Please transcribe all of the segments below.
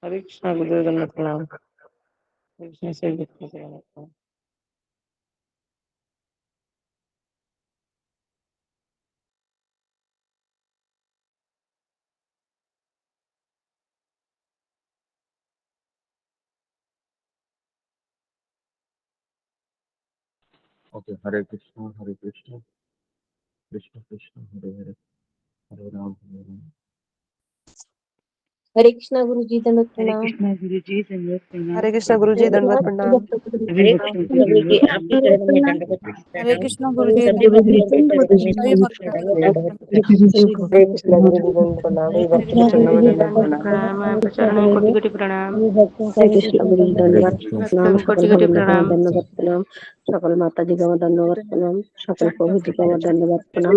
हरे कृष्णा गुरुदेव दंडवत प्रणाम। हरे कृष्णा से ओके। हरे कृष्णा कृष्ण कृष्ण हरे हरे, हरे राम हरे कृष्णा गुरु जी दंडवत हरे प्रणाम। कृष्णा गुरु जी दंडवत प्रणाम। हरे कृष्णा गुरु जी दंडवत प्रणाम। हरे कृष्णा गुरु जी आपके चरणों में दंडवत हरे प्रणाम। कृष्णा गुरु जी सभी दंडवत भक्तों के चरणों में सभी भक्तों के दंडवत हरे प्रणाम। हरे कृष्णा गुरु जी दंडवत प्रणाम। कृष्णा सभी भक्तों के चरणों में दंडवत प्रणाम। आपके चरणों में कोटि कोटि प्रणाम। हरे कृष्णा गुरु जी हरे दंडवत कृष्णा प्रणाम। सकल कोटि कोटि भगवान का प्रणाम। दंडवत प्रणाम। सकल माता जी का दंडवत प्रणाम। सकल प्रभु जी का दंडवत प्रणाम।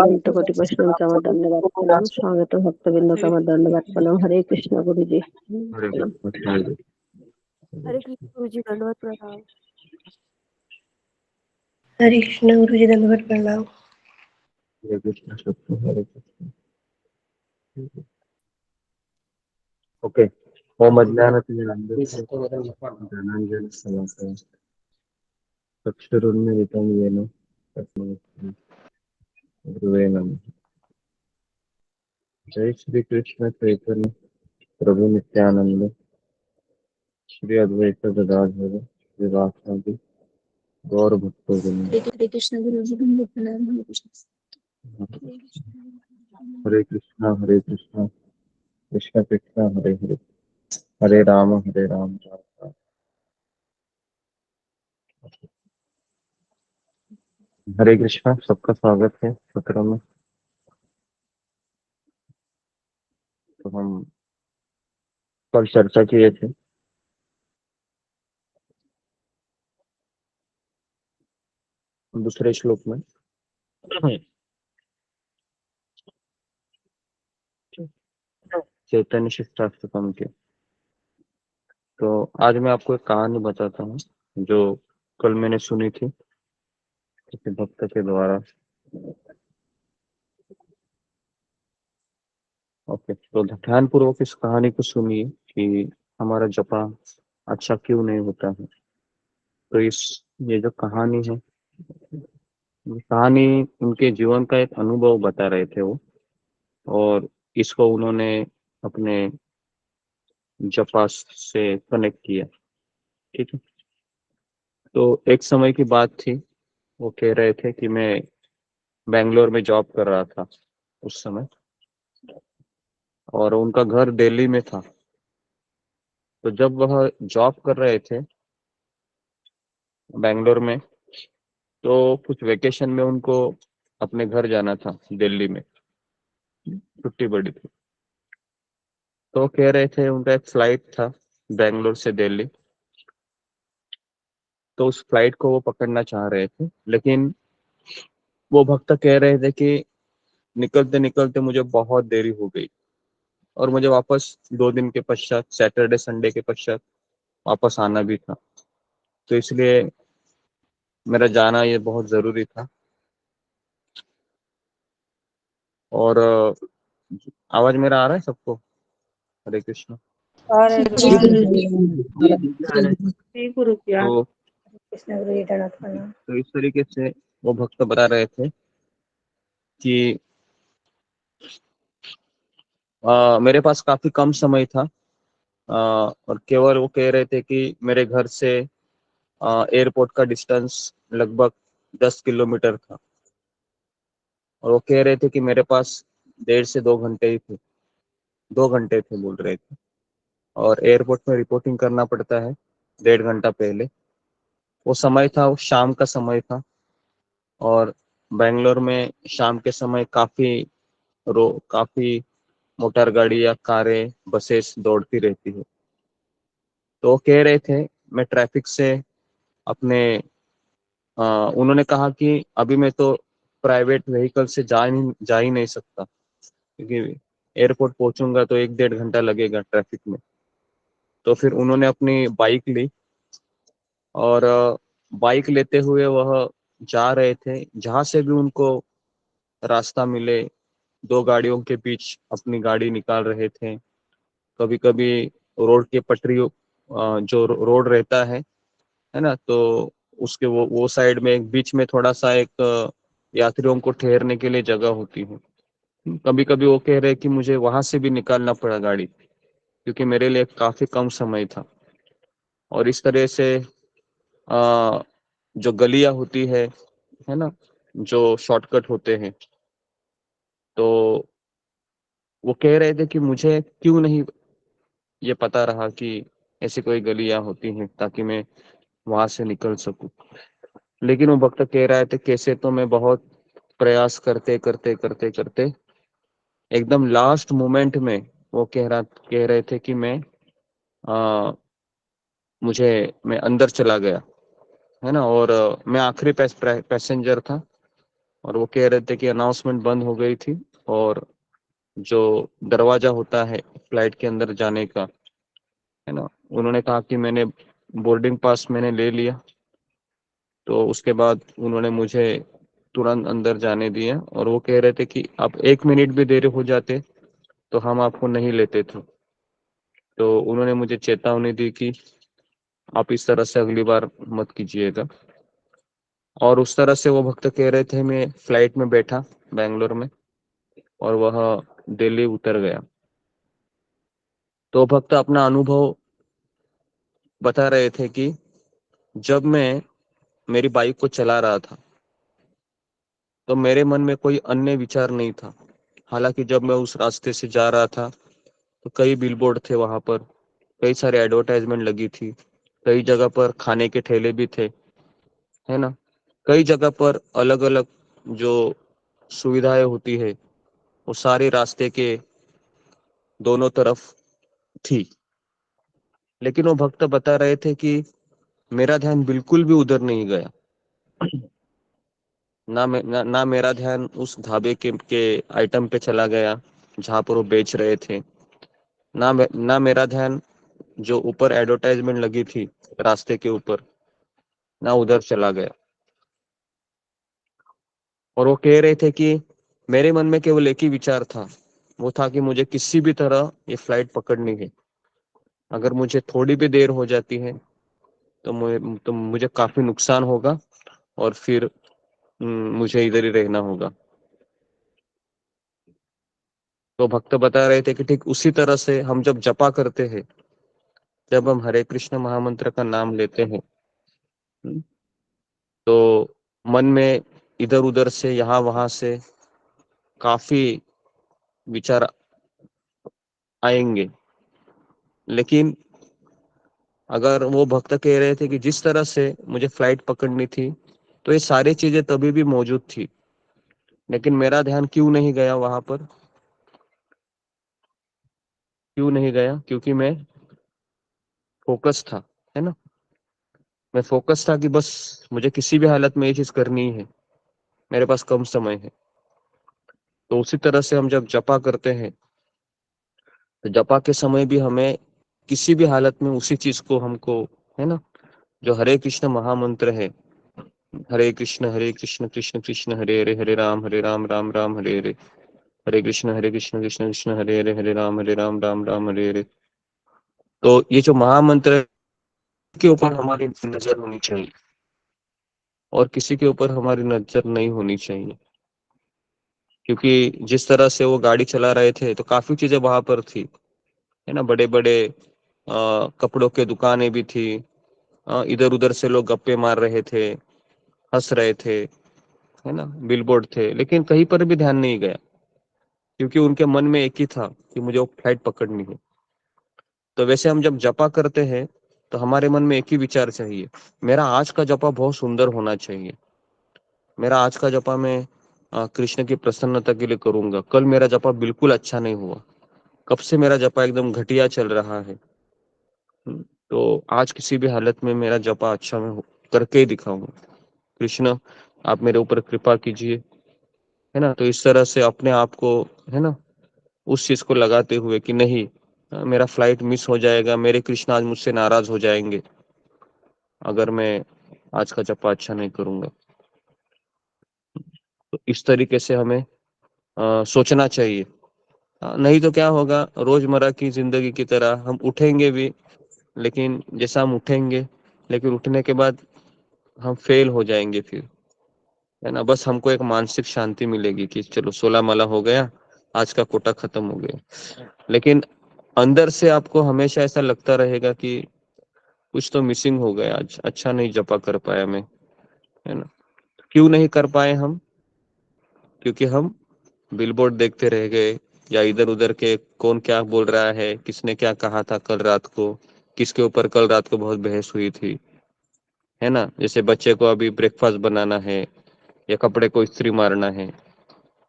अनंत कोटि वैष्णव का दंडवत प्रणाम। स्वागत भक्त बिंदु का दंडवत प्रणाम। हरे कृष्णा गुरु जी हरे प्रणाम। कृष्णा हरे कृष्णा गुरु जी दंडवत प्रणाम। हरे कृष्णा गुरु जी दंडवत प्रणाम। हरे कृष्णा सत्य हरे कृष्ण। ओके। ओम अज्ञानतिमिरान्धस्य ज्ञानाञ्जनशलाकया चक्षुरुन्मीलितं येन तस्मै गुरुवे नमः। जय श्री कृष्ण चैतन्य प्रभु नित्यानंद श्री अद्वैत गदाधर श्रीवासादि गौर भक्तवृंद। हरे कृष्णा गुरु जी दंडवत प्रणाम। हरे कृष्ण। हरे कृष्णा कृष्ण कृष्ण हरे हरे, हरे राम राम राम। हरे कृष्णा, सबका स्वागत है सत्र में। तो हम कल चर्चा किए थे दूसरे श्लोक में चैतन्य शिष्टाष्टकम के। तो आज मैं आपको एक कहानी बताता हूँ जो कल मैंने सुनी थी किसी भक्त के द्वारा। ओके, तो ध्यान पूर्वक इस कहानी को सुनिए कि हमारा जपा अच्छा क्यों नहीं होता है। तो ये जो कहानी है, ये कहानी उनके जीवन का एक अनुभव बता रहे थे वो, और इसको उन्होंने अपने जपा से कनेक्ट किया। ठीक है। तो एक समय की बात थी, वो कह रहे थे कि मैं बेंगलोर में जॉब कर रहा था उस समय, और उनका घर दिल्ली में था। तो जब वह जॉब कर रहे थे बेंगलोर में, तो कुछ वेकेशन में उनको अपने घर जाना था दिल्ली में, छुट्टी पड़ी थी। तो कह रहे थे उनका एक फ्लाइट था बेंगलोर से दिल्ली, तो उस फ्लाइट को वो पकड़ना चाह रहे थे, लेकिन वो भक्त कह रहे थे कि निकलते निकलते मुझे बहुत देरी हो गई, और मुझे वापस 2 दिन के पश्चात, सैटरडे संडे के पश्चात वापस आना भी था। तो इसलिए मेरा जाना ये बहुत जरूरी था। और आवाज मेरा आ रहा है सबको? हरे कृष्ण। हरे जी कृष्णा। गुरु जी। गुरु जी तो कृष्णा गुरु जी दंडवत प्रणाम। तो इस तरीके से वो भक्त बता रहे थे कि मेरे पास काफी कम समय था, और केवल वो कह रहे थे कि मेरे घर से एयरपोर्ट का डिस्टेंस लगभग 10 किलोमीटर था, और वो कह रहे थे कि मेरे पास 1.5 से 2 घंटे ही थे, 2 घंटे थे बोल रहे थे, और एयरपोर्ट में रिपोर्टिंग करना पड़ता है 1.5 घंटा पहले। वो समय था, वो शाम का समय था, और बेंगलोर में शाम के समय काफी मोटर गाड़ी या कारें, बसेस दौड़ती रहती है। तो वो कह रहे थे मैं ट्रैफिक से अपने उन्होंने कहा कि अभी मैं तो प्राइवेट व्हीकल से जा ही नहीं सकता, क्योंकि एयरपोर्ट पहुंचूंगा तो 1-1.5 घंटा लगेगा ट्रैफिक में। तो फिर उन्होंने अपनी बाइक ली, और बाइक लेते हुए वह जा रहे थे, जहां से भी उनको रास्ता मिले, 2 गाड़ियों के बीच अपनी गाड़ी निकाल रहे थे। कभी कभी रोड के पटरी, जो रोड रहता है ना, तो उसके वो साइड में एक बीच में थोड़ा सा एक यात्रियों को ठहरने के लिए जगह होती है। कभी कभी वो कह रहे कि मुझे वहां से भी निकालना पड़ा गाड़ी, क्योंकि मेरे लिए काफी कम समय था। और इस तरह से आ, जो गलियां होती है ना, जो शॉर्टकट होते हैं, तो वो कह रहे थे कि मुझे क्यों नहीं ये पता रहा कि ऐसी कोई गलियां होती हैं ताकि मैं वहां से निकल सकूं। लेकिन वो भक्त कह रहे थे कैसे, तो मैं बहुत प्रयास करते करते करते करते एकदम लास्ट मोमेंट में वो कह रहे थे कि आ, मैं अंदर चला गया, है ना। और मैं आखिरी पैसेंजर था। और वो कह रहे थे कि अनाउंसमेंट बंद हो गई थी, और जो दरवाजा होता है फ्लाइट के अंदर जाने का, है ना, उन्होंने कहा कि बोर्डिंग पास मैंने ले लिया। तो उसके बाद उन्होंने मुझे तुरंत अंदर जाने दिया, और वो कह रहे थे कि आप 1 मिनट भी देर हो जाते तो हम आपको नहीं लेते थे। तो उन्होंने मुझे चेतावनी दी कि आप इस तरह से अगली बार मत कीजिएगा। और उस तरह से वो भक्त कह रहे थे, मैं फ्लाइट में बैठा बैंगलोर में, और वह दिल्ली उतर गया। तो भक्त अपना अनुभव बता रहे थे कि जब मैं मेरी बाइक को चला रहा था तो मेरे मन में कोई अन्य विचार नहीं था। हालांकि जब मैं उस रास्ते से जा रहा था तो कई बिलबोर्ड थे वहां पर, कई सारे एडवर्टाइजमेंट लगी थी, कई जगह पर खाने के ठेले भी थे, है ना। कई जगह पर अलग अलग जो सुविधाएं होती है वो सारे रास्ते के दोनों तरफ थी। लेकिन वो भक्त बता रहे थे कि मेरा ध्यान बिल्कुल भी उधर नहीं गया। ना मेरा ध्यान उस ढाबे के आइटम पे चला गया जहां पर वो बेच रहे थे। ना मेरा ध्यान जो ऊपर एडवर्टाइजमेंट लगी थी रास्ते के ऊपर, ना उधर चला गया। और वो कह रहे थे कि मेरे मन में केवल एक ही विचार था, वो था कि मुझे किसी भी तरह ये फ्लाइट पकड़नी है। अगर मुझे थोड़ी भी देर हो जाती है तो मुझे काफी नुकसान होगा, और फिर मुझे इधर ही रहना होगा। तो भक्त बता रहे थे कि ठीक उसी तरह से हम जब जपा करते हैं, जब हम हरे कृष्ण महामंत्र का नाम लेते हैं, हम्म, तो मन में इधर उधर से यहाँ वहां से काफी विचार आएंगे। लेकिन अगर वो भक्त कह रहे थे कि जिस तरह से मुझे फ्लाइट पकड़नी थी, तो ये सारी चीजें तभी भी मौजूद थी, लेकिन मेरा ध्यान क्यों नहीं गया वहां पर? क्यों नहीं गया? क्योंकि मैं फोकस था, है ना। मैं फोकस था कि बस मुझे किसी भी हालत में ये चीज करनी है, मेरे पास कम समय है। तो उसी तरह से हम जब जपा करते हैं, तो जपा के समय भी हमें किसी भी हालत में उसी चीज को हमको, है ना, जो हरे कृष्ण महामंत्र है, हरे कृष्ण कृष्ण कृष्ण हरे हरे, हरे राम राम राम हरे हरे, हरे कृष्ण कृष्ण कृष्ण हरे राम राम राम हरे हरे। तो ये जो महामंत्र है, के ऊपर हमारी नजर होनी चाहिए, और किसी के ऊपर हमारी नजर नहीं होनी चाहिए। क्योंकि जिस तरह से वो गाड़ी चला रहे थे तो काफी चीजें वहां पर थी, है ना। बड़े बड़े कपड़ों के दुकानें भी थी, इधर उधर से लोग गप्पे मार रहे थे, हंस रहे थे, है ना, बिलबोर्ड थे, लेकिन कहीं पर भी ध्यान नहीं गया, क्योंकि उनके मन में एक ही था कि मुझे वो फ्लाइट पकड़नी है। तो वैसे हम जब जपा करते हैं तो हमारे मन में एक ही विचार चाहिए, मेरा आज का जपा बहुत सुंदर होना चाहिए। मेरा आज का जपा मैं कृष्ण की प्रसन्नता के लिए करूंगा। कल मेरा जपा बिल्कुल अच्छा नहीं हुआ, कब से मेरा जपा एकदम घटिया चल रहा है। तो आज किसी भी हालत में मेरा जपा अच्छा मैं करके ही दिखाऊंगा। कृष्ण, आप मेरे ऊपर कृपा कीजिए, है ना। तो इस तरह से अपने आप को, है ना, उस चीज को लगाते हुए कि नहीं, मेरा फ्लाइट मिस हो जाएगा, मेरे कृष्ण आज मुझसे नाराज हो जाएंगे अगर मैं आज का जपा अच्छा नहीं करूंगा। तो इस तरीके से हमें सोचना चाहिए, नहीं तो क्या होगा, रोजमर्रा की जिंदगी की तरह हम उठेंगे भी, लेकिन जैसा हम उठेंगे, लेकिन उठने के बाद हम फेल हो जाएंगे फिर, है ना। बस हमको एक मानसिक शांति मिलेगी कि चलो 16 माला हो गया, आज का कोटा खत्म हो गया, लेकिन अंदर से आपको हमेशा ऐसा लगता रहेगा कि कुछ तो मिसिंग हो गया, आज अच्छा नहीं जपा कर पाया मैं, है ना। क्यों नहीं कर पाए हम? क्योंकि हम बिलबोर्ड देखते रह गए, या इधर उधर के कौन क्या बोल रहा है, किसने क्या कहा था कल रात को, किसके ऊपर कल रात को बहुत बहस हुई थी, है ना। जैसे बच्चे को अभी ब्रेकफास्ट बनाना है या कपड़े को इस्त्री मारना है,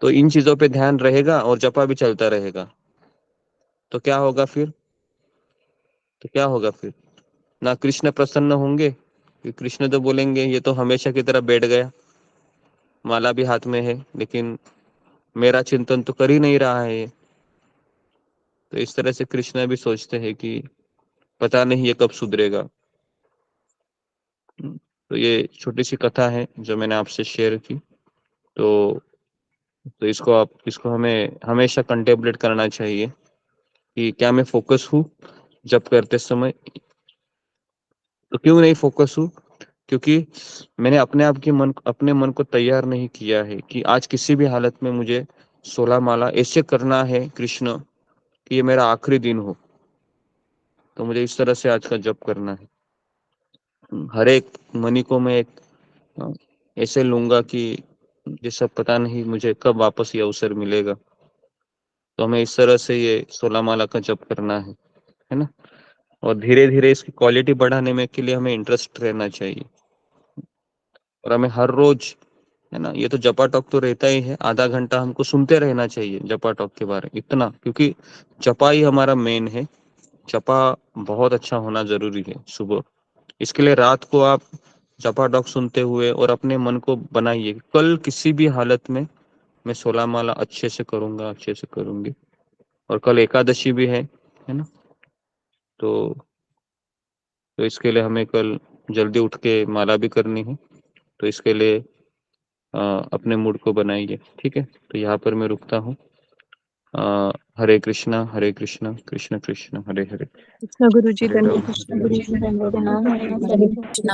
तो इन चीजों पे ध्यान रहेगा और जपा भी चलता रहेगा, तो क्या होगा फिर? तो क्या होगा फिर? ना कृष्ण प्रसन्न होंगे, कि कृष्ण तो बोलेंगे ये तो हमेशा की तरह बैठ गया, माला भी हाथ में है, लेकिन मेरा चिंतन तो कर ही नहीं रहा है ये। तो इस तरह से कृष्ण भी सोचते हैं कि पता नहीं ये कब सुधरेगा। तो ये छोटी सी कथा है जो मैंने आपसे शेयर की। तो इसको हमें हमेशा कंटेम्पलेट करना चाहिए कि क्या मैं फोकस हूँ जब करते समय? तो क्यों नहीं फोकस हूँ? क्योंकि मैंने अपने मन को तैयार नहीं किया है कि आज किसी भी हालत में मुझे 16 माला ऐसे करना है कृष्ण कि ये मेरा आखिरी दिन हो। तो मुझे इस तरह से आज का जप करना है। हर एक मनी को मैं एक अ, ऐसे लूंगा कि जैसा पता नहीं मुझे कब वापस ये अवसर मिलेगा। तो हमें इस तरह से ये 16 माला का जप करना है ना। और धीरे धीरे इसकी क्वालिटी बढ़ाने में के लिए हमें इंटरेस्ट रहना चाहिए, और हमें हर रोज, है ना, ये तो जपा टॉक तो रहता ही है, आधा घंटा हमको सुनते रहना चाहिए जपा टॉक के बारे में, इतना, क्योंकि जपा ही हमारा मेन है। जपा बहुत अच्छा होना जरूरी है सुबह। इसके लिए रात को आप जपा टॉक सुनते हुए और अपने मन को बनाइए, कल किसी भी हालत में मैं 16 माला अच्छे से करूंगा, अच्छे से करूंगी। और कल एकादशी भी है ना। तो तो इसके लिए हमें कल जल्दी उठ के माला भी करनी है। तो इसके लिए अपने मूड को बनाइए, ठीक है। तो यहाँ पर मैं रुकता हूँ। हरे कृष्णा कृष्ण कृष्ण हरे हरे, कृष्ण गुरु जी, हरे राम धन्यवाद। हरे राम। हरे कृष्णा।